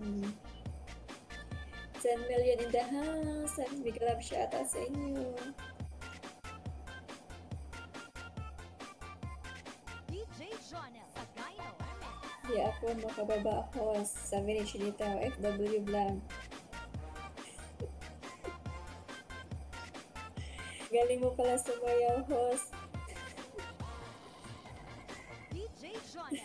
10 million in the house. Big love shout out sa inyo. Di ako makababa host. Sabi ni Chinita, FW vlog. Galing mo pala sumayaw, host. DJ Jonah.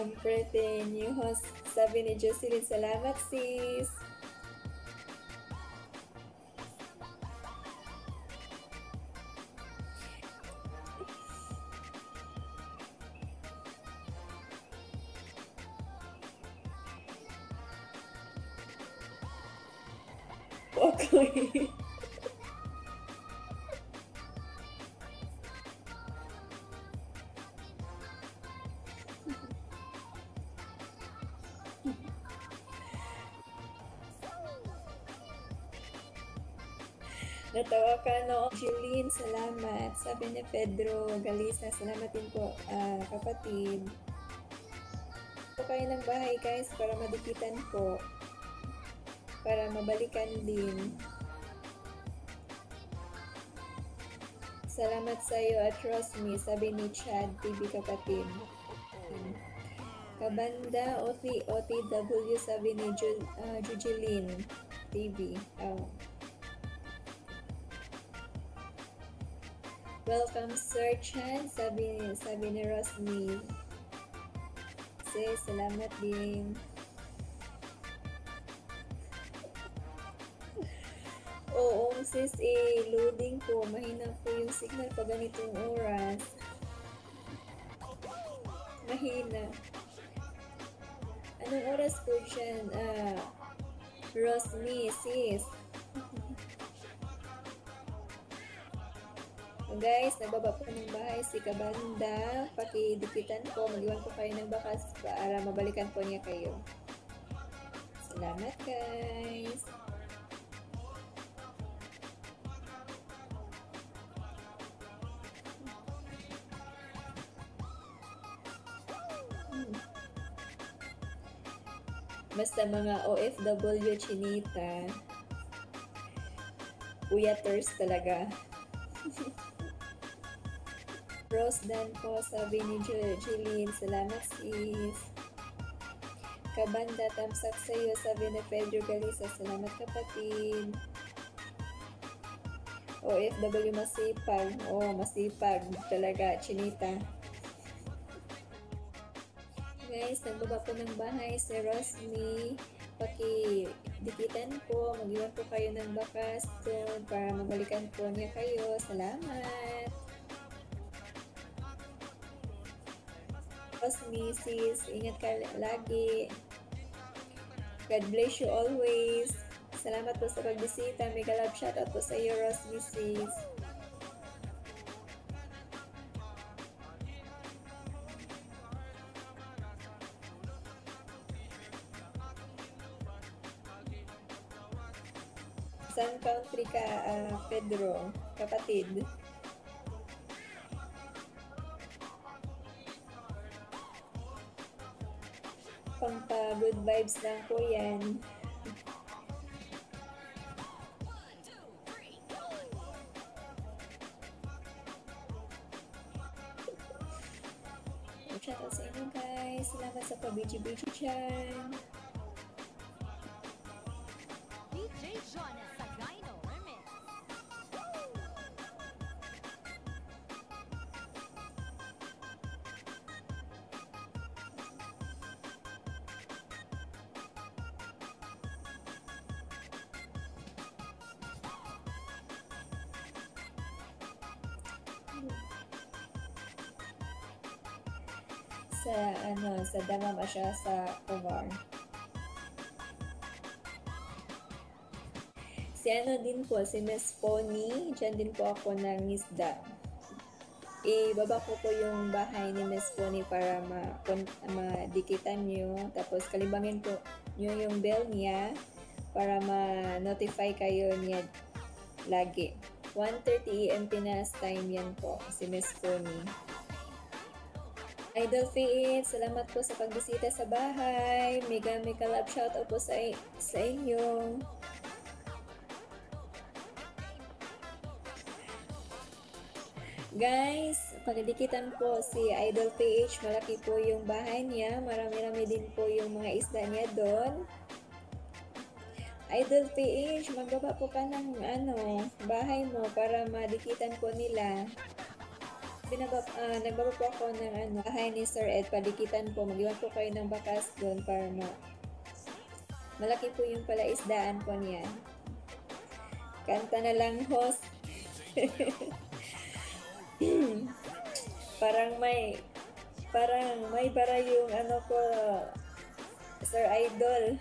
Ang pretty new host. Sabi ni Jocelyn, salamat sis. Okay. Natawa ka, no? Jeline, salamat. Sabi ni Pedro Galisa, salamat din po, kapatid. Po kayo ng bahay, guys, para madikitan po. Para mabalikan din. Salamat sa iyo at trust me, sabi ni Chad TV kapatid. Kabanda OTW, sabi ni Jujeline TV. Oh. Welcome Sir Chan, sabi ni Rosny. Salamat din. Oo, sis, loading po. Mahina po yung signal pag ganitong oras. Mahina. Anong oras po dyan? Rosny, sis. Guys, nagbaba po ng bahay si Kabanda. Pakidikitan po. Mag-iwan po kayo ng bakas para mabalikan po niya kayo. Salamat, guys. Basta mga OFW Chinita. Uyaters talaga. Rose Dan po, sabi ni Jeline, salamat sis. Kabanda, tamsak sa iyo, sabi ni Pedro Galisa, salamat kapatid. OFW masipag, masipag talaga, Chinita. Guys, nagbaba po ng bahay si Rosny. Pakidikitan po, mag-iwan po kayo ng bakas doon para mabalikan po niya kayo. Salamat! Rosny, sis, ingat ka lagi. God bless you always. Salamat po sa pagbisita. Mega love shoutout po sa iyo, Rosny, sis. Saan country ka, Pedro, kapatid? Pampa good vibes lang po yan. Shoutout sa inyo guys. Salamat sa pabiji-biji dyan. DJ Jonah Sagayno Remix. Sa Damam siya sa Covar. Si din po, si Miss Pony, dyan din po ako ng isda. Ibaba ko po yung bahay ni Miss Pony para madikitan nyo. Tapos kalibangin po nyo yung bell niya para ma-notify kayo niya lagi. 1:30 AM Pinas time yan po, si Miss Connie. Idol Faith, salamat po sa pagbisita sa bahay. Mega love shoutout po sa inyo. Guys, pagdikitan po si Idol PH, malaki po yung bahay niya. Marami-rami din po yung mga isda niya doon. Idol PH, magbaba po ka ng bahay mo para madikitan po nila. Nagbaba po ako ng bahay ni Sir Ed, padikitan po. Mag-iwan po kayo ng bakas doon para malaki po yung palaisdaan po niya. Kanta na lang, host. parang may para yung ko, Sir Idol.